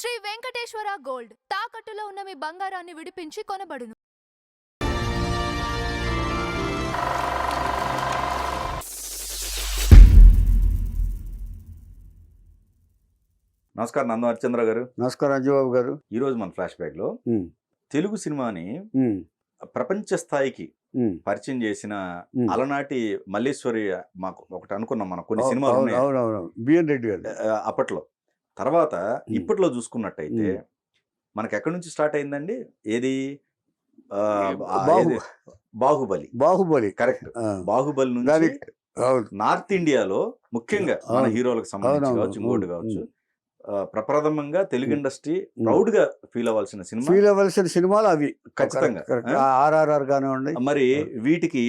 Shri Venkateswara gold తాకట్టులో ఉన్న మీ బంగారాన్ని విడిపించి కొనబడును. నమస్కారం నందం హరిచంద్ర గారు. నమస్కారం అంజబాబు గారు. ఈరోజు మన ఫ్లాష్ బ్యాక్ లో తెలుగు సినిమాని ప్రపంచ స్థాయికి పరిచయం చేసిన అలనాటి మల్లేశ్వరి మాకు ఒకటి అనుకున్నాం మనం కొన్ని సినిమాలు బిఎన్ రెడ్డి గారు అప్పట్లో. తర్వాత ఇప్పట్లో చూసుకున్నట్టయితే మనకి ఎక్కడి నుంచి స్టార్ట్ అయిందండి? ఏది బాహుబలి కరెక్ట్. బాహుబలి నుంచి నార్త్ ఇండియాలో ముఖ్యంగా మన హీరోలకు సంబంధించి కావచ్చు, ఇంకోటి కావచ్చు, ప్రప్రథమంగా తెలుగు ఇండస్ట్రీ ప్రౌడ్ గా ఫీల్ అవ్వాల్సిన సినిమాలు అవి ఖచ్చితంగా. ఆర్ఆర్ఆర్ కానివ్వండి. మరి వీటికి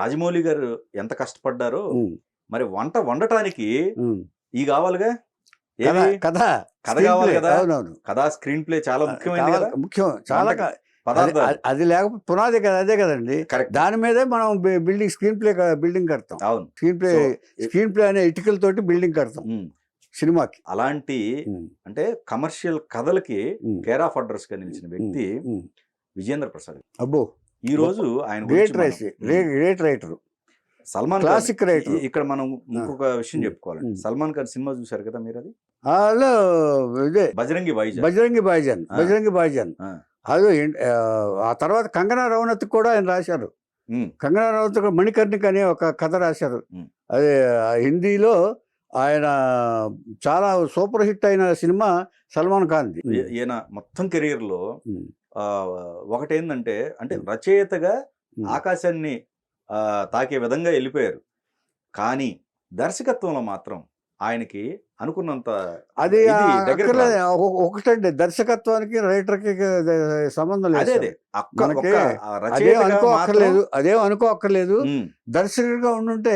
రాజమౌళి గారు ఎంత కష్టపడ్డారో మరి వంట వండటానికి ఈ కావాలిగా, కథ కావాలి కదా. కథా స్క్రీన్ ప్లే చాలా ముఖ్యమైనది కదా. ముఖ్యం చాలా పదార్థాలు. అది లేకపోతే పునాది కదా, అదే కదండి. దాని మీదే మనం బిల్డింగ్ బిల్డింగ్ కడతాం. అవును, స్క్రీన్ ప్లే అనే ఇటుకల తోటి బిల్డింగ్ కడతాం సినిమాకి. అలాంటి అంటే కమర్షియల్ కథలకి కేర్ ఆఫ్ అడ్రస్ గా నిలిచిన వ్యక్తి విజేంద్ర ప్రసాద్. అబ్బో, ఈ రోజు ఆయన great writer, Salman classic writer. ఇక్కడ మనం ఇంకొక విషయం చెప్పుకోవాలండి. సల్మాన్ ఖాన్ సినిమా చూసారు కదా మీరు? అది బజరంగి భాయిజాన్. అది ఆ తర్వాత కంగనా రనౌత్ కూడా ఆయన రాశారు. కంగనా రనౌత్ మణికర్ణిక అనే ఒక కథ రాశారు. అది హిందీలో ఆయన చాలా సూపర్ హిట్ అయిన సినిమా సల్మాన్ ఖాన్. ఈయన మొత్తం కెరీర్ లో ఒకటేందంటే, అంటే రచయితగా ఆకాశాన్ని తాకే విధంగా వెళ్ళిపోయారు, కానీ దర్శకత్వంలో మాత్రం ఆయనకి అనుకున్నంత అది ఒకటండి. దర్శకత్వానికి రైటర్కి సంబంధం లేదు. అదేం అనుకోక్కర్లేదు. దర్శకుడిగా ఉండుంటే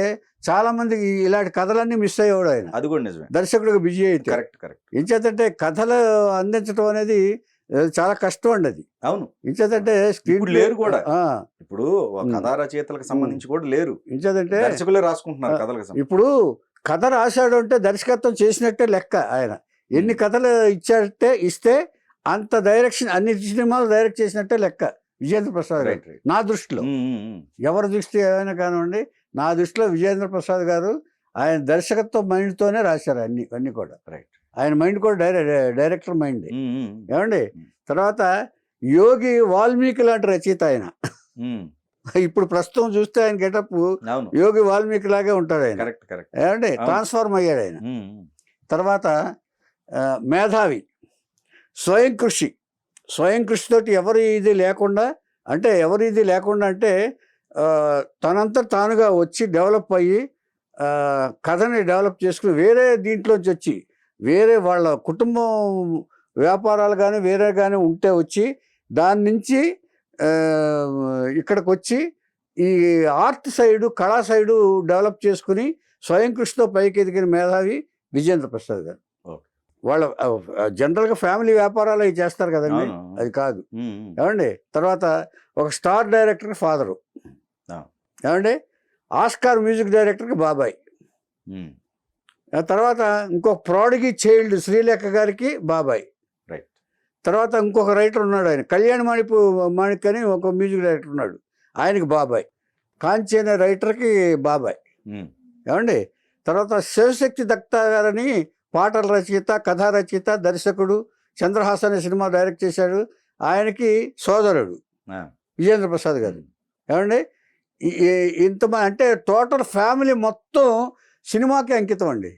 చాలా మంది ఇలాంటి కథలన్నీ మిస్ అయ్యేవాడు ఆయన. అది కూడా నిజమే. దర్శకుడిగా బిజీ అయితే ఏం చేతంటే కథలు అందించడం అనేది చాలా కష్టం అండి. అది అవును. ఇంచేతంటే స్క్రీన్ లేరు కూడా. ఇప్పుడు కథా రచయితలకు సంబంధించి కూడా లేరు. ఇంచేతంటే దర్శకులే రాసుకుంటున్నారు కథలకు. ఇప్పుడు కథ రాశాడు అంటే దర్శకత్వం చేసినట్టే లెక్క. ఆయన ఎన్ని కథలు ఇస్తే అంత డైరెక్షన్, అన్ని సినిమాలు డైరెక్ట్ చేసినట్టే లెక్క విజేంద్ర ప్రసాద్ గారు. నా దృష్టిలో, ఎవరి దృష్టి ఏమైనా కానివ్వండి, నా దృష్టిలో విజేంద్ర ప్రసాద్ గారు ఆయన దర్శకత్వ మైండ్తోనే రాశారు అన్ని కూడా. ఆయన మైండ్ కూడా డైరెక్టర్ మైండ్. ఏమండి, తర్వాత యోగి వాల్మీకి లాంటి రచయిత ఆయన. ఇప్పుడు ప్రస్తుతం చూస్తే ఆయన గెటప్ యోగి వాల్మీకి లాగే ఉంటాడు ఆయన. ఏమండి, ట్రాన్స్ఫార్మ్ అయ్యాడు ఆయన. తర్వాత మేధావి, స్వయం కృషితోటి ఎవరి ఇది లేకుండా అంటే తనంతా తానుగా వచ్చి డెవలప్ అయ్యి కథని డెవలప్ చేసుకుని వేరే దీంట్లోంచి వచ్చి, వేరే వాళ్ళ కుటుంబం వ్యాపారాలు కానీ వేరే కానీ ఉంటే వచ్చి దాని నుంచి ఇక్కడికి వచ్చి ఈ ఆర్ట్ సైడు, కళా సైడు డెవలప్ చేసుకుని స్వయం కృషితో పైకి ఎదిగిన మేధావి విజేంద్ర ప్రసాద్ గారు. వాళ్ళ జనరల్గా ఫ్యామిలీ వ్యాపారాలు అవి చేస్తారు కదండి, అది కాదు. ఏమండి, తర్వాత ఒక స్టార్ డైరెక్టర్కి ఫాదరు. ఏమండి, ఆస్కార్ మ్యూజిక్ డైరెక్టర్కి బాబాయ్. తర్వాత ఇంకొక ప్రాడిగీ చైల్డ్ శ్రీలేఖ గారికి బాబాయ్. తర్వాత ఇంకొక రైటర్ ఉన్నాడు ఆయన, కళ్యాణ్ మాణిక్ అని ఒక మ్యూజిక్ డైరెక్టర్ ఉన్నాడు, ఆయనకి బాబాయ్. కాంచి అనే రైటర్కి బాబాయ్. ఏమండి, తర్వాత శివశక్తి దత్తా గారని పాటల రచయిత, కథా రచయిత, దర్శకుడు, చంద్రహాస్ అనే సినిమా డైరెక్ట్ చేశాడు, ఆయనకి సోదరుడు విజేంద్ర ప్రసాద్ గారు. ఏమండి, ఇంతమంది అంటే టోటల్ ఫ్యామిలీ మొత్తం సినిమాకి అంకితం అండి.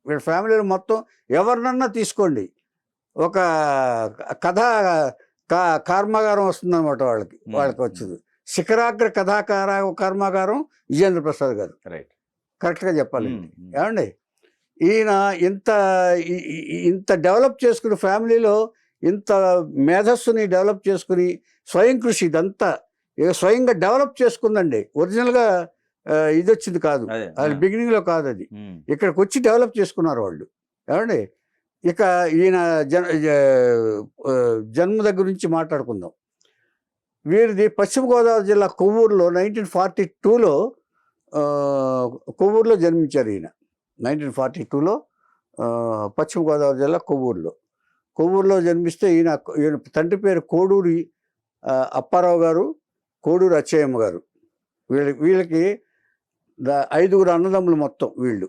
వీళ్ళ ఫ్యామిలీలో మొత్తం ఎవరినన్నా తీసుకోండి, ఒక కర్మాగారం వస్తుందన్నమాట వాళ్ళకి వచ్చింది. శిఖరాగ్ర కర్మాగారం విజేంద్ర ప్రసాద్ గారు. కరెక్ట్గా చెప్పాలి. ఏమండి, ఈయన ఇంత డెవలప్ చేసుకుని ఫ్యామిలీలో ఇంత మేధస్సుని డెవలప్ చేసుకుని స్వయం కృషి ఇదంతా స్వయంగా డెవలప్ చేసుకుందండి. ఒరిజినల్గా ఇది వచ్చింది కాదు, అది బిగినింగ్లో కాదు, అది ఇక్కడికి వచ్చి డెవలప్ చేసుకున్నారు వాళ్ళు. ఏమండి, ఇక ఈయన జన్మ దగ్గర నుంచి మాట్లాడుకుందాం. వీరిది పశ్చిమ గోదావరి జిల్లా కొవ్వూరులో 1942లో కొవ్వూరులో జన్మించారు ఈయన. 1942లో పశ్చిమ గోదావరి జిల్లా కొవ్వూరులో. కొవ్వూరులో జన్మిస్తే ఈయన తండ్రి పేరు కోడూరి అప్పారావు గారు, కోడూరు అచ్చయ్యమ్మ గారు. వీళ్ళకి 5 అన్నదమ్ములు మొత్తం వీళ్ళు.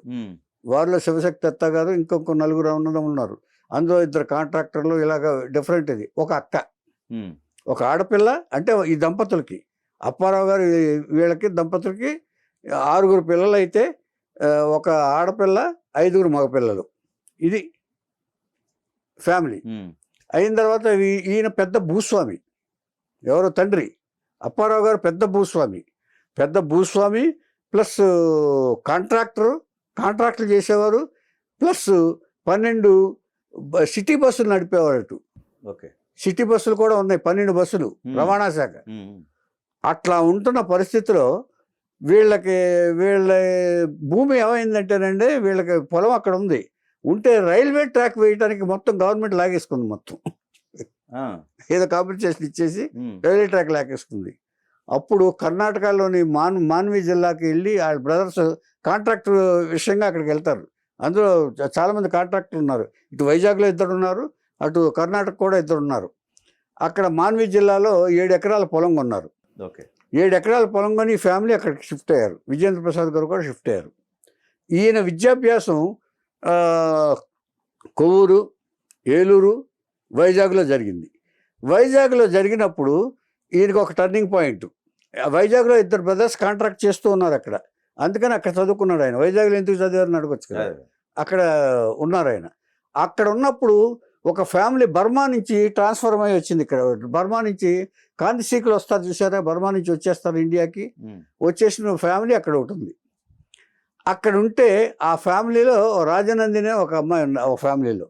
వారిలో శివశక్తి అత్త గారు, ఇంకొక 4 అన్నదమ్ములు ఉన్నారు. అందులో 2 కాంట్రాక్టర్లు, ఇలాగ డిఫరెంట్. ఇది ఒక అక్క, ఒక ఆడపిల్ల. అంటే ఈ దంపతులకి, అప్పారావు గారు వీళ్ళకి దంపతులకి 6 పిల్లలు అయితే ఒక ఆడపిల్ల, 5 మగపిల్లలు. ఇది ఫ్యామిలీ. అయిన తర్వాత ఈయన పెద్ద భూస్వామి. ఎవరో తండ్రి అప్పారావు గారు పెద్ద భూస్వామి ప్లస్ కాంట్రాక్టులు చేసేవారు, ప్లస్ 12 సిటీ బస్సులు నడిపేవారు. ఓకే, సిటీ బస్సులు కూడా ఉన్నాయి, 12 బస్సులు, రవాణా శాఖ. అట్లా ఉంటున్న పరిస్థితిలో వీళ్ళ భూమి ఏమైందంటేనండి, వీళ్ళకి పొలం అక్కడ ఉంటే రైల్వే ట్రాక్ వేయడానికి మొత్తం గవర్నమెంట్ లాగేసుకుంది. మొత్తం ఏదో కాంపెన్సేషన్ ఇచ్చేసి రైల్వే ట్రాక్ లాగేసుకుంది. అప్పుడు కర్ణాటకలోని మాన్వి జిల్లాకి వెళ్ళి ఆ బ్రదర్స్ కాంట్రాక్టర్ విషయంగా అక్కడికి వెళ్తారు. అందులో చాలామంది కాంట్రాక్టర్లు ఉన్నారు. ఇటు వైజాగ్లో 2 ఉన్నారు, అటు కర్ణాటక కూడా 2 ఉన్నారు. అక్కడ మాన్వి జిల్లాలో 7 ఎకరాల పొలం కొన్నారు. ఓకే, 7 ఎకరాల పొలం కొని ఫ్యామిలీ అక్కడికి షిఫ్ట్ అయ్యారు. విజేంద్ర ప్రసాద్ గారు కూడా షిఫ్ట్ అయ్యారు. ఈయన విద్యాభ్యాసం కొవ్వూరు, ఏలూరు, వైజాగ్లో జరిగింది. వైజాగ్లో జరిగినప్పుడు ఈయనకి ఒక టర్నింగ్ పాయింట్. వైజాగ్లో 2 బ్రదర్స్ కాంట్రాక్ట్ చేస్తూ ఉన్నారు అక్కడ. అందుకని అక్కడ చదువుకున్నాడు ఆయన. వైజాగ్లో ఎందుకు చదివారని అడగొచ్చు కదా. అక్కడ ఉన్నారు ఆయన. అక్కడ ఉన్నప్పుడు ఒక ఫ్యామిలీ బర్మా నుంచి ట్రాన్స్ఫర్ అయ్యి వచ్చింది. ఇక్కడ బర్మా నుంచి కాంతిసీకులు వస్తారు చూసారా, బర్మా నుంచి వచ్చేస్తారు ఇండియాకి. వచ్చేసిన ఫ్యామిలీ అక్కడ ఒకటి ఉంది. అక్కడ ఉంటే ఆ ఫ్యామిలీలో రాజనందినే ఒక అమ్మాయి ఒక ఫ్యామిలీలో.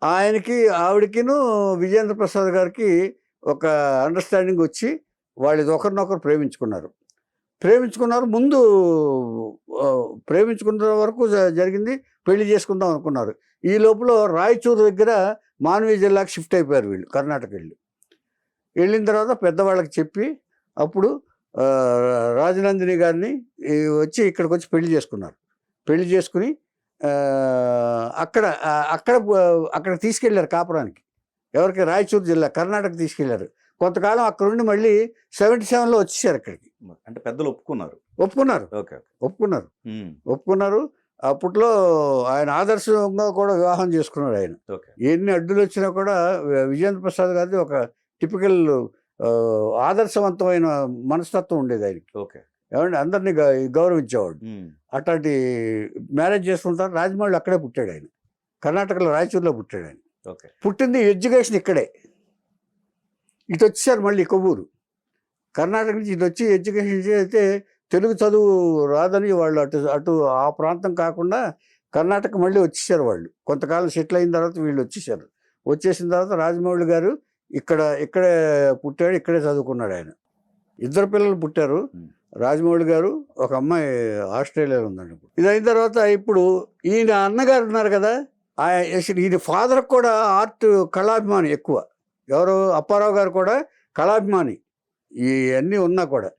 ఆయనకి ఆవిడకిను విజేంద్ర ప్రసాద్ గారికి ఒక అండర్స్టాండింగ్ వచ్చి వాళ్ళు ఒకరినొకరు ప్రేమించుకున్నారు. ముందు ప్రేమించుకున్న వరకు జరిగింది, పెళ్లి చేసుకుందాం అనుకున్నారు. ఈ లోపల రాయచూరు దగ్గర మాన్వి జిల్లాకి షిఫ్ట్ అయిపోయారు వీళ్ళు, కర్ణాటక వెళ్ళిన తర్వాత పెద్దవాళ్ళకి చెప్పి అప్పుడు రాజనందిని గారిని వచ్చి ఇక్కడికి వచ్చి పెళ్లి చేసుకుని అక్కడ తీసుకెళ్లారు కాపురానికి. ఎవరికి? రాయచూరు జిల్లా, కర్ణాటక తీసుకెళ్లారు. కొంతకాలం అక్కడ ఉండి మళ్ళీ 77లో వచ్చేసారు అక్కడికి. అంటే పెద్దలు ఒప్పుకున్నారు. ఒప్పుకున్నారు. అప్పట్లో ఆయన ఆదర్శంగా కూడా వివాహం చేసుకున్నాడు ఆయన. ఎన్ని అడ్డులు వచ్చినా కూడా విజేంద్ర ప్రసాద్ గారిది ఒక టిపికల్ ఆదర్శవంతమైన మనస్తత్వం ఉండేది ఆయనకి. ఏమంటే అందరినీ గౌరవించేవాడు. అట్లాంటి మ్యారేజ్ చేసుకుంటారు. రాజమౌళి అక్కడే పుట్టాడు ఆయన, కర్ణాటకలో రాయచూరులో పుట్టాడు ఆయన. పుట్టింది, ఎడ్యుకేషన్ ఇక్కడే. ఇటు వచ్చేసారు మళ్ళీ కొవ్వూరు, కర్ణాటక నుంచి ఇటు వచ్చి ఎడ్యుకేషన్ అయితే తెలుగు చదువు రాదని వాళ్ళు అటు ఆ ప్రాంతం కాకుండా కర్ణాటక మళ్ళీ వచ్చేసారు వాళ్ళు. కొంతకాలం సెటిల్ అయిన తర్వాత వీళ్ళు వచ్చేసిన తర్వాత రాజమౌళి గారు ఇక్కడే పుట్టాడు, ఇక్కడే చదువుకున్నాడు ఆయన. 2 పిల్లలు పుట్టారు. రాజమౌళి గారు, ఒక అమ్మాయి ఆస్ట్రేలియాలో ఉందండి. ఇది అయిన తర్వాత ఇప్పుడు ఈయన అన్నగారు ఉన్నారు కదా, ఈయన ఫాదర్ కూడా ఆర్ట్ కళాభిమాని ఎక్కువ. ఎవరు? అప్పారావు గారు కూడా కళాభిమాని. ఇవన్నీ ఉన్నా కూడా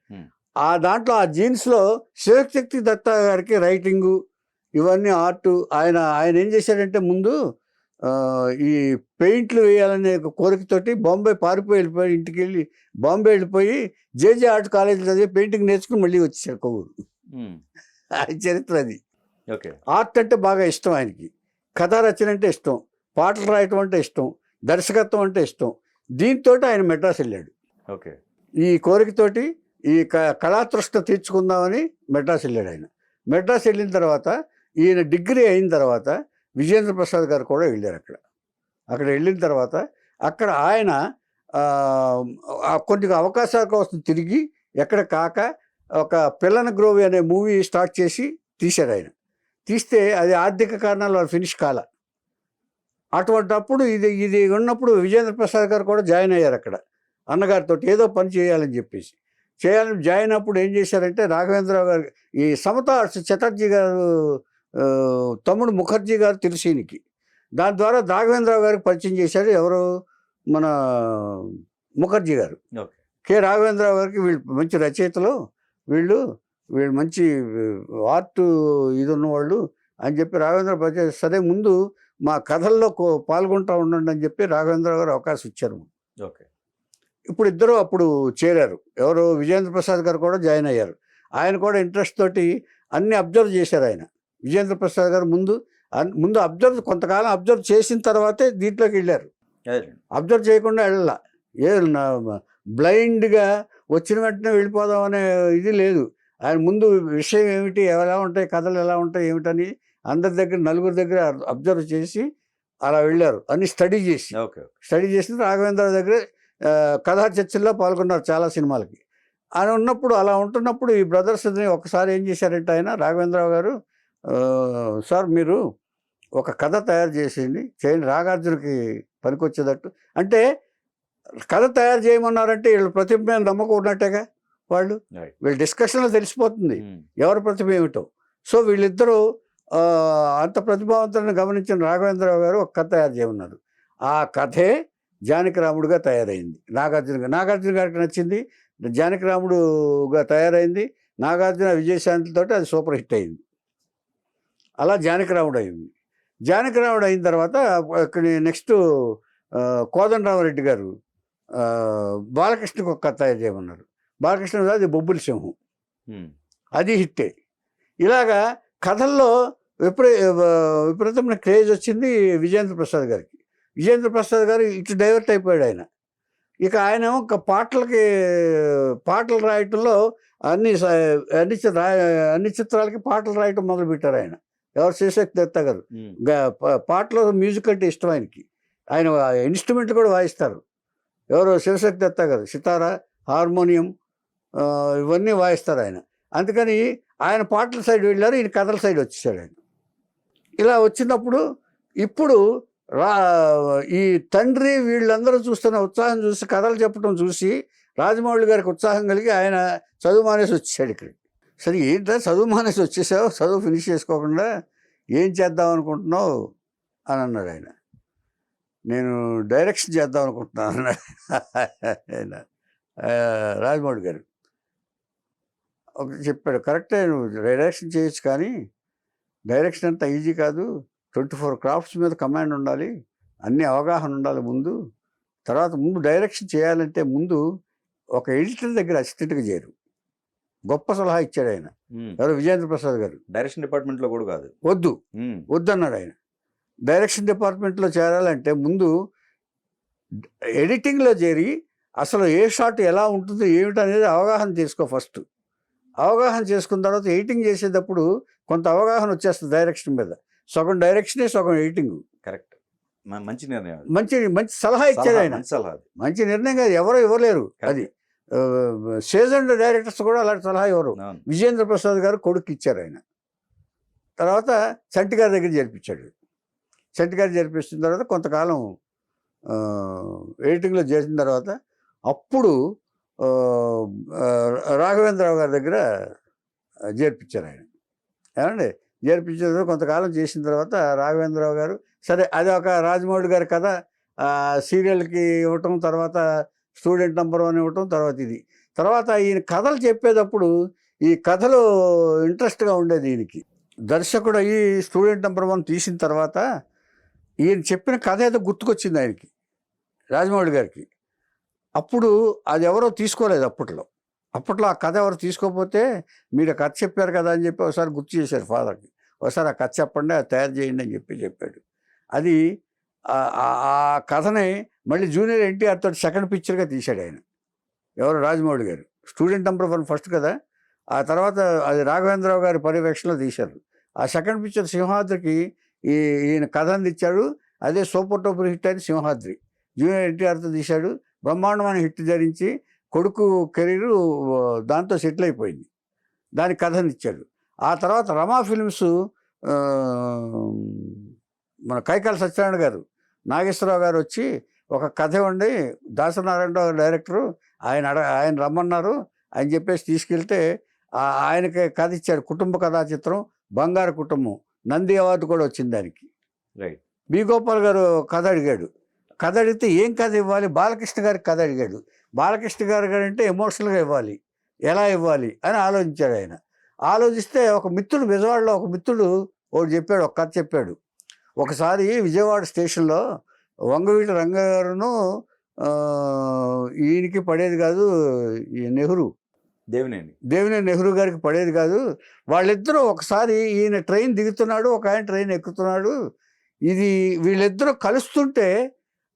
ఆ దాంట్లో ఆ జీన్స్లో శివశక్తి దత్తా గారికి రైటింగు ఇవన్నీ ఆర్టు. ఆయన ఏం చేశాడంటే ముందు ఈ పెయింట్లు వేయాలనే కోరికతోటి వెళ్ళిపోయి ఇంటికి వెళ్ళి బాంబే వెళ్ళిపోయి జేజే ఆర్ట్ కాలేజీలో చదివి పెయింటింగ్ నేర్చుకుని మళ్ళీ వచ్చేసాడు కొవ్వూరు. ఆయన చరిత్ర అది. ఆర్ట్ అంటే బాగా ఇష్టం ఆయనకి. కథా రచన అంటే ఇష్టం, పాటలు రాయటం అంటే ఇష్టం, దర్శకత్వం అంటే ఇష్టం. దీంతో ఆయన మెడ్రాస్ వెళ్ళాడు. ఈ కోరికతోటి ఈ కళాతృష్ణ తీర్చుకుందామని మెడ్రాస్ వెళ్ళాడు ఆయన. మెడ్రాస్ వెళ్ళిన తర్వాత ఈయన డిగ్రీ అయిన తర్వాత విజేంద్ర ప్రసాద్ గారు కూడా వెళ్ళారు అక్కడ వెళ్ళిన తర్వాత అక్కడ ఆయన కొన్ని అవకాశాల కోసం తిరిగి ఎక్కడ కాక ఒక పిల్లన గ్రోవి అనే మూవీ స్టార్ట్ చేసి తీశారు ఆయన. తీస్తే అది ఆర్థిక కారణాలు వాళ్ళు ఫినిష్ కాల. అటువంటప్పుడు ఇది ఉన్నప్పుడు విజేంద్ర ప్రసాద్ గారు కూడా జాయిన్ అయ్యారు అక్కడ అన్నగారితో. ఏదో పని చేయాలని జాయిన్ అప్పుడు ఏం చేశారంటే రాఘవేంద్రరావు గారు, ఈ సమతా చటర్జీ గారు తమ్ముడు ముఖర్జీ గారు తెలుసీనికి, దాని ద్వారా రాఘవేంద్రరావు గారికి పరిచయం చేశారు. ఎవరు? మన ముఖర్జీ గారు. కె రాఘవేంద్రరావు గారికి వీళ్ళు మంచి రచయితలు, వీళ్ళు మంచి ఆర్ట్ ఇది ఉన్నవాళ్ళు అని చెప్పి రాఘవేంద్ర పరిచయం. సరే ముందు మా కథల్లో పాల్గొంటూ ఉండండి అని చెప్పి రాఘవేంద్రరావు గారు అవకాశం ఇచ్చారు. ఓకే. ఇప్పుడు ఇద్దరు అప్పుడు చేరారు. ఎవరు విజయేంద్ర ప్రసాద్ గారు కూడా జాయిన్ అయ్యారు. ఆయన కూడా ఇంట్రెస్ట్ తోటి అన్ని అబ్జర్వ్ చేశారు. ఆయన విజయేంద్ర ప్రసాద్ గారు ముందు కొంతకాలం అబ్జర్వ్ చేసిన తర్వాతే దీంట్లోకి వెళ్ళారు. అబ్జర్వ్ చేయకుండా వెళ్ళాల. బ్లైండ్గా వచ్చిన వెంటనే వెళ్ళిపోదాం అనే ఇది లేదు. ఆయన ముందు విషయం ఏమిటి, ఎలా ఉంటాయి కథలు, ఎలా ఉంటాయి ఏమిటని అందరి దగ్గర, నలుగురి దగ్గర అబ్జర్వ్ చేసి అలా వెళ్ళారు. అన్ని స్టడీ చేసి రాఘవేంద్ర దగ్గర కథా చర్చల్లో పాల్గొన్నారు చాలా సినిమాలకి. ఆయన అలా ఉంటున్నప్పుడు ఈ బ్రదర్స్ని ఒకసారి ఏం చేశారంటే ఆయన రాఘవేంద్రరావు గారు, సార్ మీరు ఒక కథ తయారు చేయండి, నాగార్జునకి పనికొచ్చేటట్టు. అంటే కథ తయారు చేయమన్నారంటే వీళ్ళ ప్రతిభ మీద నమ్మకం ఉన్నట్టేగా. వీళ్ళ డిస్కషన్లో తెలిసిపోతుంది ఎవరి ప్రతిభ ఏమిటో. సో వీళ్ళిద్దరూ అంత ప్రతిభావంతులను గమనించిన రాఘవేంద్రరావు గారు ఒక కథ తయారు చేయమన్నారు. ఆ కథే జానకిరాముడుగా తయారైంది. నాగార్జున గారికి నచ్చింది, జానకిరాముడుగా తయారైంది. నాగార్జున విజయశాంతితో అది సూపర్ హిట్ అయింది. అలా జానకిరాముడు అయింది. జానకిరాముడు అయిన తర్వాత నెక్స్ట్ కోదండరామరెడ్డి గారు బాలకృష్ణకి ఒక కథ తయారు చేయమన్నారు. బాలకృష్ణ అది బొబ్బులి సింహం, అది హిట్టే. ఇలాగా కథల్లో విపరీతమైన క్రేజ్ వచ్చింది విజయేంద్ర ప్రసాద్ గారికి. విజయేంద్ర ప్రసాద్ గారు ఇటు డైవర్ట్ అయిపోయాడు ఆయన. ఇక ఆయన పాటలు రాయటంలో అన్ని చిత్రాలకి పాటలు రాయటం మొదలుపెట్టారు ఆయన. ఎవరు శివశక్తి దత్తా గారు. పాటలో మ్యూజిక్ అంటే ఇష్టం ఆయనకి. ఆయన ఇన్స్ట్రుమెంట్లు కూడా వాయిస్తారు. ఎవరు శివశక్తి దత్తా గారు సితారా, హార్మోనియం ఇవన్నీ వాయిస్తారు ఆయన. అందుకని ఆయన పాటల సైడ్ వెళ్ళారు, ఈయన కథల సైడ్ వచ్చేసాడు ఆయన. ఇలా వచ్చినప్పుడు ఇప్పుడు ఈ తండ్రి వీళ్ళందరూ చూస్తున్న ఉత్సాహం చూసి, కథలు చెప్పడం చూసి రాజమౌళి గారికి ఉత్సాహం కలిగి ఆయన చదువు మానేసి వచ్చేసాడు ఇక్కడికి. సరే ఏంటో చదువు మానేసి వచ్చేసావు, చదువు ఫినిష్ చేసుకోకుండా ఏం చేద్దాం అనుకుంటున్నావు అని అన్నాడు ఆయన. నేను డైరెక్షన్ చేద్దాం అనుకుంటున్నాను అన్నాడు ఆయన. రాజమౌళి గారు చెప్పాడు, కరెక్టే, నువ్వు డైరెక్షన్ చేయొచ్చు, కానీ డైరెక్షన్ అంత ఈజీ కాదు. 24 క్రాఫ్ట్స్ మీద కమాండ్ ఉండాలి, అన్ని అవగాహన ఉండాలి ముందు డైరెక్షన్ చేయాలంటే ముందు ఒక ఎడిటర్ దగ్గర అసిస్టెంట్గా చేరు. గొప్ప సలహా ఇచ్చాడు ఆయన. ఎవరు విజయేంద్ర ప్రసాద్ గారు. డైరెక్షన్ డిపార్ట్మెంట్లో కూడా కాదు, వద్దన్నాడు ఆయన. డైరెక్షన్ డిపార్ట్మెంట్లో చేరాలంటే ముందు ఎడిటింగ్లో చేరి అసలు ఏ షాట్ ఎలా ఉంటుంది ఏమిటనేది అవగాహన చేసుకో. ఫస్ట్ అవగాహన చేసుకున్న తర్వాత ఎడిటింగ్ చేసేటప్పుడు కొంత అవగాహన వచ్చేస్తుంది డైరెక్షన్ మీద. సగం డైరెక్షనే, సగం ఎడిటింగ్. కరెక్ట్. మంచి నిర్ణయం, మంచి సలహా ఇచ్చాడు ఆయన. మంచి నిర్ణయం కాదు, ఎవరో ఇవ్వలేరు. అది సీజన్డ్ డైరెక్టర్స్ కూడా అలాంటి సలహా ఇవ్వరు. విజయేంద్ర ప్రసాద్ గారు కొడుకు ఇచ్చారు ఆయన. తర్వాత చంటి గారి దగ్గర జరిపించాడు. చంటి గారు జరిపించిన తర్వాత కొంతకాలం ఎడిటింగ్లో చేసిన తర్వాత అప్పుడు రాఘవేంద్రరావు గారి దగ్గర చేర్పించారు ఆయన. ఏమండి, చేర్పించిన తర్వాత కొంతకాలం చేసిన తర్వాత రాఘవేంద్రరావు గారు, సరే అది ఒక రాజమౌళి గారి కథ సీరియల్కి ఇవ్వటం, తర్వాత స్టూడెంట్ నంబర్ 1 ఇవ్వటం, తర్వాత ఈయన కథలు చెప్పేటప్పుడు ఈ కథలు ఇంట్రెస్ట్గా ఉండేది ఈయనకి. దర్శకుడు అయ్యి స్టూడెంట్ నంబర్ 1 తీసిన తర్వాత ఈయన చెప్పిన కథ ఏదో గుర్తుకొచ్చింది ఆయనకి, రాజమౌళి గారికి. అప్పుడు అది ఎవరో తీసుకోలేదు. అప్పట్లో ఆ కథ ఎవరు తీసుకోకపోతే, మీరు కథ చెప్పారు కదా అని చెప్పి ఒకసారి గుర్తు చేశారు ఫాదర్కి. ఒకసారి ఆ కథ చెప్పండి, అది తయారు చేయండి అని చెప్పాడు. అది ఆ కథని మళ్ళీ జూనియర్ ఎన్టీఆర్ తోటి సెకండ్ పిక్చర్గా తీశాడు ఆయన. ఎవరు, రాజమౌళి గారు. స్టూడెంట్ నంబర్ 1 ఫస్ట్ కదా, ఆ తర్వాత అది రాఘవేంద్రరావు గారి పర్యవేక్షణలో తీశారు. ఆ సెకండ్ పిక్చర్ సింహాద్రికి ఈయన కథ అందించాడు. అదే సూపర్ టూపర్ హిట్ అయిన సింహాద్రి. జూనియర్ ఎన్టీఆర్తో తీశాడు. బ్రహ్మాండమైన హిట్ ధరించి కొడుకు కెరీరు దాంతో సెటిల్ అయిపోయింది. దానికి కథనిచ్చాడు. ఆ తర్వాత రమా ఫిల్మ్స్ మన కైకాల సత్యనారాయణ గారు, నాగేశ్వరరావు గారు వచ్చి ఒక కథ ఇవ్వండి, దాసనారాయణరావు డైరెక్టరు, ఆయన రమ్మన్నారు అని చెప్పేసి తీసుకెళ్తే ఆయనకి కథ ఇచ్చాడు. కుటుంబ కథా చిత్రం బంగారు కుటుంబం, నంది అవార్డు కూడా వచ్చింది దానికి. రైట్. బి గోపాల్ గారు కథ అడిగాడు. కథ అడిగితే ఏం కథ ఇవ్వాలి, బాలకృష్ణ గారికి కథ అడిగాడు. బాలకృష్ణ గారు అంటే ఎమోషనల్గా ఇవ్వాలి, ఎలా ఇవ్వాలి అని ఆలోచించాడు ఆయన. ఆలోచిస్తే ఒక మిత్రుడు, విజయవాడలో ఒక మిత్రుడు ఒకటి చెప్పాడు, ఒక కథ చెప్పాడు. ఒకసారి విజయవాడ స్టేషన్లో వంగవీటి రంగ గారును ఈయనకి పడేది కాదు, ఈ నెహ్రూ దేవినేని నెహ్రూ గారికి పడేది కాదు. వాళ్ళిద్దరూ ఒకసారి ఈయన ట్రైన్ దిగుతున్నాడు, ఒక ఆయన ట్రైన్ ఎక్కుతున్నాడు. ఇది వీళ్ళిద్దరూ కలుస్తుంటే,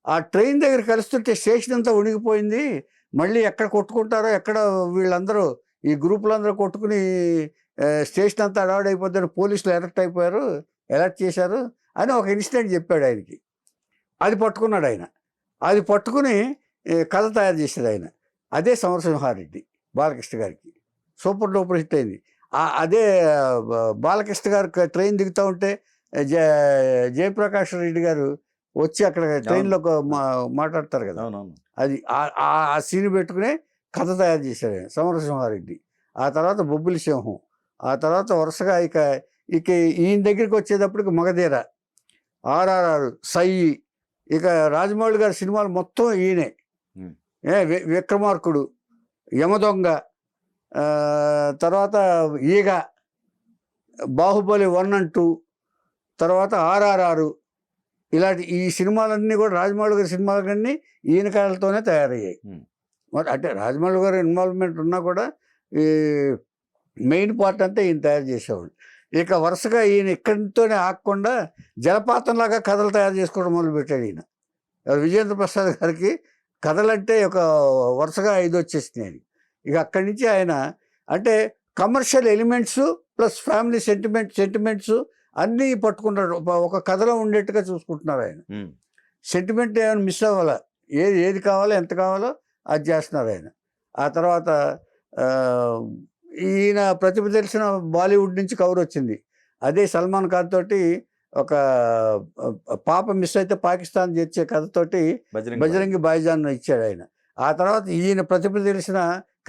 ఆ ట్రైన్ దగ్గర కలుస్తుంటే స్టేషన్ అంతా ఉనిగిపోయింది. మళ్ళీ ఎక్కడ కొట్టుకుంటారో, ఎక్కడ వీళ్ళందరూ ఈ గ్రూపులందరూ కొట్టుకుని స్టేషన్ అంతా అడావుడైపోద్దని పోలీసులు అలర్ట్ చేశారు అని ఒక ఇన్సిడెంట్ చెప్పాడు ఆయనకి. అది పట్టుకున్నాడు ఆయన. అది పట్టుకుని కథ తయారు చేశాడు ఆయన. అదే సమరసింహారెడ్డి బాలకృష్ణ గారికి సూపర్ డూపర్ హిట్ అయింది. అదే బాలకృష్ణ గారు ట్రైన్ దిగుతూ ఉంటే జయప్రకాష్ రెడ్డి గారు వచ్చి అక్కడ ట్రైన్లో మాట్లాడతారు కదా, అది ఆ సీన్ పెట్టుకునే కథ తయారు చేశాడు ఆయన సమరసింహారెడ్డి. ఆ తర్వాత బొబ్బిలి సింహం, ఆ తర్వాత వరుసగా ఇక ఈయన దగ్గరికి వచ్చేటప్పటికి మగధీర, ఆర్ఆర్ఆర్, సై, ఇక రాజమౌళి గారి సినిమాలు మొత్తం ఈయనే. విక్రమార్కుడు, యమదొంగ, తర్వాత ఈగ, బాహుబలి 1 and 2, తర్వాత ఆర్ఆర్ఆర్, ఇలాంటి ఈ సినిమాలన్నీ కూడా రాజమౌళి గారి సినిమాలన్నీ ఈయన కాళ్ళతోనే తయారయ్యాయి. మరి అంటే రాజమౌళి గారి ఇన్వాల్వ్మెంట్ ఉన్నా కూడా ఈ మెయిన్ పార్ట్ అంతా ఈయన తయారు చేసేవాడు. ఇక వరుసగా ఈయన ఇక్కడితోనే ఆగకుండా జలపాతంలాగా కథలు తయారు చేసుకోవడం మొదలుపెట్టాడు ఈయన. విజయేంద్ర ప్రసాద్ గారికి కథలంటే ఒక వరుసగా 5 వచ్చేసినాయి. ఇక అక్కడి నుంచి ఆయన అంటే commercial elements plus family sentiments అన్నీ పట్టుకుంటాడు. ఒక కథలో ఉండేట్టుగా చూసుకుంటున్నారు ఆయన. సెంటిమెంట్ ఏమైనా మిస్ అవ్వాలా, ఏది కావాలో ఎంత కావాలో అది చేస్తున్నారు ఆయన. ఆ తర్వాత ఈయన ప్రతిభ తెలిసిన బాలీవుడ్ నుంచి కవర్ వచ్చింది. అదే సల్మాన్ ఖాన్ తోటి ఒక పాప మిస్ అయితే పాకిస్తాన్ చేర్చే కథతోటి బజరంగి భాయిజాన్ ఇచ్చాడు ఆయన. ఆ తర్వాత ఈయన ప్రతిభ తెలిసిన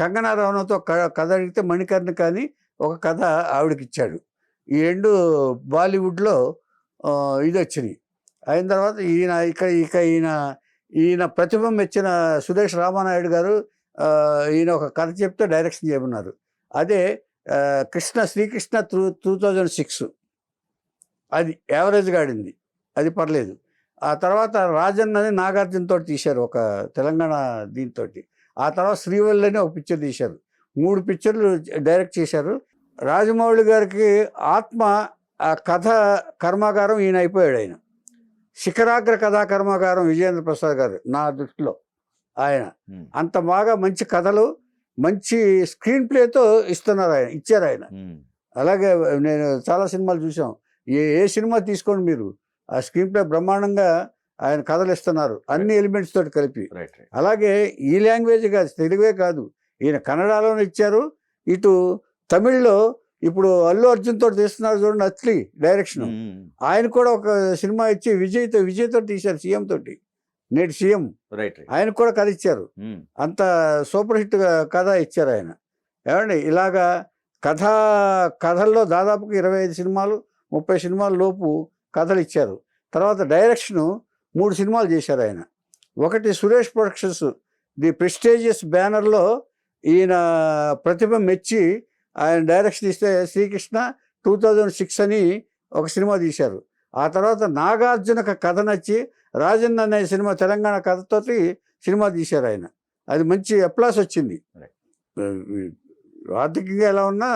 కంగనా రనౌత్తో కథ అడిగితే మణికర్ణ కానీ ఒక కథ ఆవిడకి ఇచ్చాడు. ఈ 2 బాలీవుడ్లో ఇది వచ్చినాయి. అయిన తర్వాత ఈయన ప్రతిభ మెచ్చిన సురేష్ రామానాయుడు గారు ఈయన ఒక కథ చెప్తే డైరెక్షన్ చేయమన్నారు. అదే శ్రీకృష్ణ 2006, అది యావరేజ్గా ఆడింది, అది పర్లేదు. ఆ తర్వాత రాజన్ అని నాగార్జునతో తీశారు ఒక తెలంగాణ దీంతో. ఆ తర్వాత శ్రీవల్లి అని ఒక పిక్చర్ తీశారు. 3 పిక్చర్లు డైరెక్ట్ చేశారు. రాజమౌళి గారికి ఆత్మ కథ కర్మాగారం ఈయన అయిపోయాడు. ఆయన శిఖరాగ్ర కథా కర్మాగారం విజయేంద్ర ప్రసాద్ గారు నా దృష్టిలో. ఆయన అంత బాగా మంచి కథలు, మంచి స్క్రీన్ ప్లేతో ఇచ్చారు ఆయన. అలాగే నేను చాలా సినిమాలు చూసాం. ఏ సినిమా తీసుకోండి మీరు, ఆ స్క్రీన్ ప్లే బ్రహ్మాండంగా ఆయన కథలు ఇస్తున్నారు అన్ని ఎలిమెంట్స్ తోటి కలిపి. అలాగే ఈ లాంగ్వేజ్ కాదు, తెలుగే కాదు, ఈయన కన్నడలోనే ఇచ్చారు. ఇటు తమిళ్లో ఇప్పుడు అల్లు అర్జున్ తోటి తీస్తున్నారు చూడండి, అట్లీ డైరెక్షన్. ఆయన కూడా ఒక సినిమా ఇచ్చి విజయ్తో తీశారు, సీఎం తోటి, నేటి సీఎం. ఆయనకు కూడా కథ ఇచ్చారు. అంత సూపర్ హిట్ కథ ఇచ్చారు ఆయన. ఏమండి ఇలాగా కథల్లో దాదాపుగా 25 సినిమాలు 30 సినిమాల లోపు కథలు ఇచ్చారు. తర్వాత డైరెక్షను 3 సినిమాలు చేశారు ఆయన. ఒకటి సురేష్ ప్రొడక్షన్స్ ది ప్రెస్టీజియస్ బ్యానర్లో ఈయన ప్రతిభ మెచ్చి ఆయన డైరెక్షన్ ఇస్తే శ్రీకృష్ణ 2006 అని ఒక సినిమా తీశారు. ఆ తర్వాత నాగార్జున కథ నచ్చి రాజన్ అనే సినిమా తెలంగాణ కథతోటి సినిమా తీశారు ఆయన. అది మంచి అప్లాస్ వచ్చింది. ఆర్థికంగా ఎలా ఉన్నా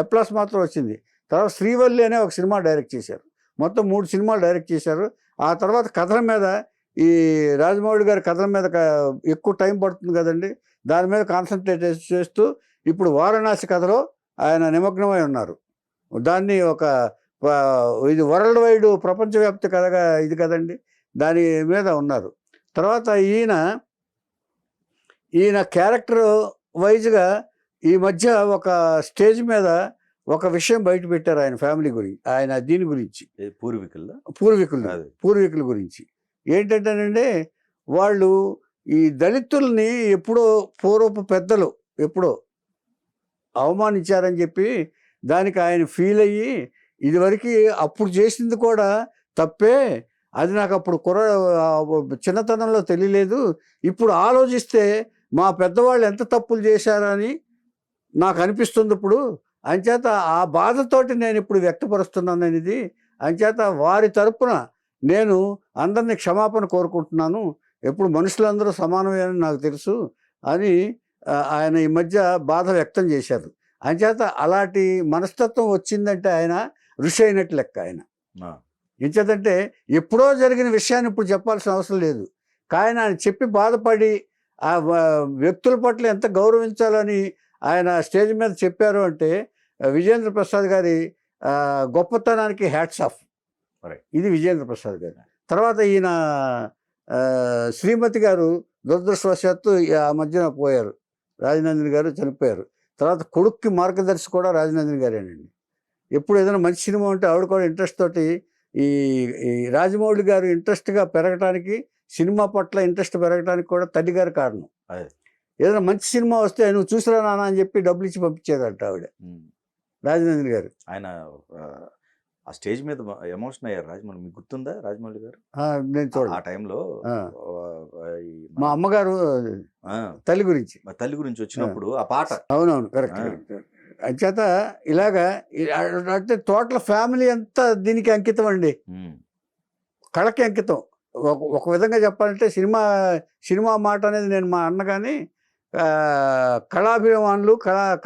అప్లాస్ మాత్రం వచ్చింది. తర్వాత శ్రీవల్లి అనే ఒక సినిమా డైరెక్ట్ చేశారు. మొత్తం 3 సినిమాలు డైరెక్ట్ చేశారు. ఆ తర్వాత కథల మీద, ఈ రాజమౌళి గారి కథల మీద ఎక్కువ టైం పడుతుంది కదండి, దాని మీద కాన్సన్ట్రేట్ చేస్తూ ఇప్పుడు వారణాసి కథలో ఆయన నిమగ్నమై ఉన్నారు. దాన్ని ఇది వరల్డ్ వైడ్ ప్రపంచవ్యాప్త కథగా ఇది కదండి, దాని మీద ఉన్నారు. తర్వాత ఈయన క్యారెక్టర్ వైజ్గా ఈ మధ్య ఒక స్టేజ్ మీద ఒక విషయం బయట పెట్టారు ఆయన ఫ్యామిలీ గురించి, ఆయన దీని గురించి, పూర్వీకుల గురించి. ఏంటంటేనండి, వాళ్ళు ఈ దళితుల్ని ఎప్పుడో పూర్వపు పెద్దలు ఎప్పుడో అవమానించారని చెప్పి దానికి ఆయన ఫీల్ అయ్యి, ఇదివరకు అప్పుడు చేసింది కూడా తప్పే, అది నాకు అప్పుడు చిన్నతనంలో తెలియలేదు, ఇప్పుడు ఆలోచిస్తే మా పెద్దవాళ్ళు ఎంత తప్పులు చేశారని నాకు అనిపిస్తుంది ఇప్పుడు, అంచేత ఆ బాధతోటి నేను ఇప్పుడు వ్యక్తపరుస్తున్నాను అనేది. అంచేత వారి తరపున నేను అందరినీ క్షమాపణ కోరుకుంటున్నాను, ఎప్పుడు మనుషులందరూ సమానమే అని నాకు తెలుసు అని ఆయన ఈ మధ్య బాధ వ్యక్తం చేశారు. అంచేత అలాంటి మనస్తత్వం వచ్చిందంటే ఆయన ఋషి అయినట్టు లెక్క. ఆయన ఎంచేతంటే ఎప్పుడో జరిగిన విషయాన్ని ఇప్పుడు చెప్పాల్సిన అవసరం లేదు, కానీ ఆయన చెప్పి బాధపడి ఆ వ్యక్తుల పట్ల ఎంత గౌరవించాలని ఆయన స్టేజ్ మీద చెప్పారు అంటే విజయేంద్ర ప్రసాద్ గారి గొప్పతనానికి హ్యాట్స్ ఆఫ్. ఇది విజయేంద్ర ప్రసాద్ గారు. తర్వాత ఈయన శ్రీమతి గారు దురదృష్టవశాత్తు ఆ మధ్యన పోయారు, రాజనందిని గారు చనిపోయారు. తర్వాత కొడుక్కి మార్గదర్శి కూడా రాజనందిని గారేనండి. ఎప్పుడు ఏదైనా మంచి సినిమా ఉంటే ఆవిడ కూడా ఇంట్రెస్ట్ తోటి ఈ రాజమౌళి గారు ఇంట్రెస్ట్గా పెరగటానికి, సినిమా పట్ల ఇంట్రెస్ట్ పెరగడానికి కూడా తల్లి గారు కారణం. ఏదైనా మంచి సినిమా వస్తే నువ్వు చూసిరా నాన్న అని చెప్పి డబ్బులు ఇచ్చి పంపించేదంట ఆవిడ, రాజనందిని గారు. ఆయన ఆ స్టేజ్ మీద ఎమోషన్ అయ్యారు రాజమౌళి, మీకు గుర్తుందా రాజమౌళి గారు? నేను చూడ ఆ టైంలో మా అమ్మగారు తల్లి గురించి వచ్చినప్పుడు ఆ పాట. అవునవును, కరెక్ట్. అంచేత ఇలాగా అంటే టోటల్ ఫ్యామిలీ అంతా దీనికి అంకితం అండి, కళకి అంకితం. ఒక విధంగా చెప్పాలంటే సినిమా మాట అనేది నేను మా అన్న కానీ కళాభిమానులు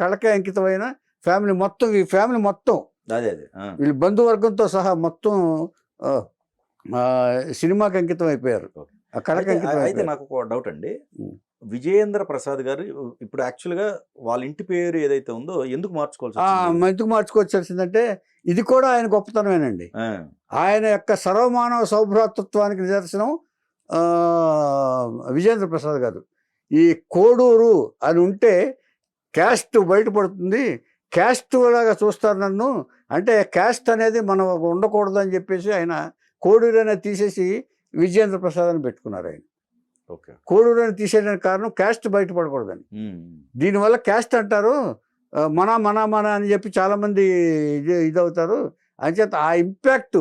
కళకే అంకితమైన ఫ్యామిలీ మొత్తం, ఈ ఫ్యామిలీ మొత్తం వీళ్ళు బంధువర్గంతో సహా మొత్తం సినిమాకి అంకితం అయిపోయారు, కళకి అంకితం. అయితే నాకు ఒక డౌట్ అండి, విజయేంద్ర ప్రసాద్ గారు ఇప్పుడు యాక్చువల్గా వాళ్ళ ఇంటి పేరు ఏదైతే ఉందో ఎందుకు మార్చుకోవచ్చాల్సిందంటే ఇది కూడా ఆయన గొప్పతనమేనండి. ఆయన యొక్క సర్వమానవ సౌభ్రాతృత్వానికి నిదర్శనం విజయేంద్ర ప్రసాద్ గారు. ఈ కోడూరు అని ఉంటే క్యాస్ట్ బయటపడుతుంది, క్యాస్ట్ లాగా చూస్తారు నన్ను, అంటే క్యాస్ట్ అనేది మనం ఉండకూడదు అని చెప్పేసి ఆయన కోడూరు అనేది తీసేసి విజయేంద్ర ప్రసాద్ అని పెట్టుకున్నారు. ఆయన కోడూరు అని తీసేయడానికి కారణం క్యాస్ట్ బయటపడకూడదని. దీనివల్ల క్యాస్ట్ అంటారు మన అని చెప్పి చాలామంది ఇదవుతారు. అంచేత ఆ ఇంపాక్ట్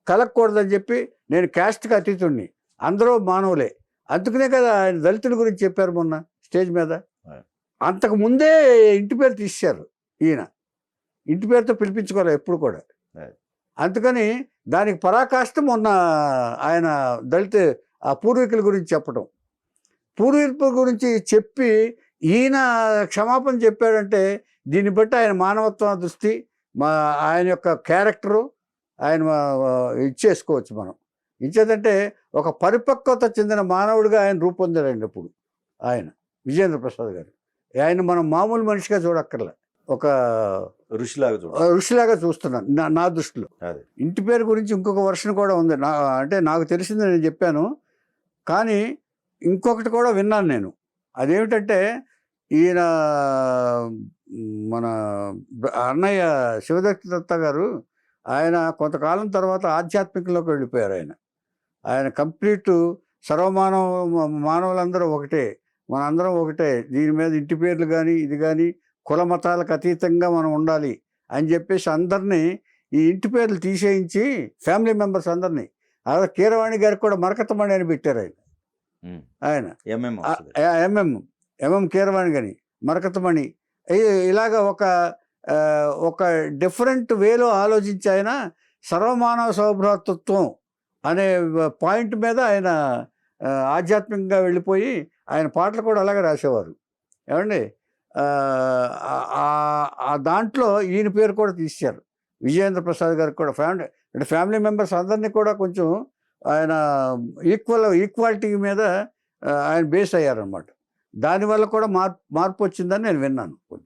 కలగకూడదని చెప్పి నేను క్యాస్ట్కి అతీతుడిని, అందరూ మానవులే. అందుకనే కదా ఆయన దళితుల గురించి చెప్పారు మొన్న స్టేజ్ మీద. అంతకు ముందే ఇంటి పేరు తీశారు, ఈయన ఇంటి పేరుతో పిలిపించుకోవాలి ఎప్పుడు కూడా. అందుకని దానికి పరాకాష్ట మొన్న ఆయన దళిత ఆ పూర్వీకుల గురించి చెప్పడం, పూర్వీకుల గురించి చెప్పి ఈయన క్షమాపణ చెప్పాడంటే దీన్ని బట్టి ఆయన మానవత్వ దృష్టి, ఆయన యొక్క క్యారెక్టరు ఆయన ఇచ్చేసుకోవచ్చు మనం. ఇచ్చేదంటే ఒక పరిపక్వత చెందిన మానవుడిగా ఆయన రూపొందాడండి అప్పుడు ఆయన విజయేంద్ర ప్రసాద్ గారు. ఆయన మనం మామూలు మనిషిగా చూడక్కర్లే, ఒక ఋషిలాగా చూస్తున్నాను నా దృష్టిలో. ఇంటి పేరు గురించి ఇంకొక వర్షన్ కూడా ఉంది, అంటే నాకు తెలిసింది నేను చెప్పాను, కానీ ఇంకొకటి కూడా విన్నాను నేను. అదేమిటంటే ఈయన మన అన్నయ్య శివదత్త దత్త గారు ఆయన కొంతకాలం తర్వాత ఆధ్యాత్మికంలోకి వెళ్ళిపోయారు. ఆయన కంప్లీట్ మానవులందరూ ఒకటే, మనందరం ఒకటే, దీని మీద ఇంటి పేర్లు కానీ ఇది కానీ కుల మతాలకు అతీతంగా మనం ఉండాలి అని చెప్పేసి అందరినీ ఈ ఇంటి పేర్లు తీసేయించి ఫ్యామిలీ మెంబర్స్ అందరినీ, అలా కీరవాణి గారికి కూడా మరకతమణి అని పెట్టారు ఆయన ఎంఎం కీరవాణి గాని మరకతమణి. ఇలాగ ఒక డిఫరెంట్ వేలో ఆలోచించి ఆయన సర్వమానవ సౌభ్రాతృత్వం అనే పాయింట్ మీద ఆయన ఆధ్యాత్మికంగా వెళ్ళిపోయి ఆయన పాటలు కూడా అలాగే రాసేవారు. ఏమండి దాంట్లో ఈయన పేరు కూడా తీశారు, విజయేంద్ర ప్రసాద్ గారికి కూడా. ఫ్యామిలీ మెంబర్స్ అందరినీ కూడా కొంచెం ఆయన ఈక్వాలిటీ మీద ఆయన బేస్ అయ్యారనమాట. దానివల్ల కూడా మార్పు వచ్చిందని నేను విన్నాను కొంచెం.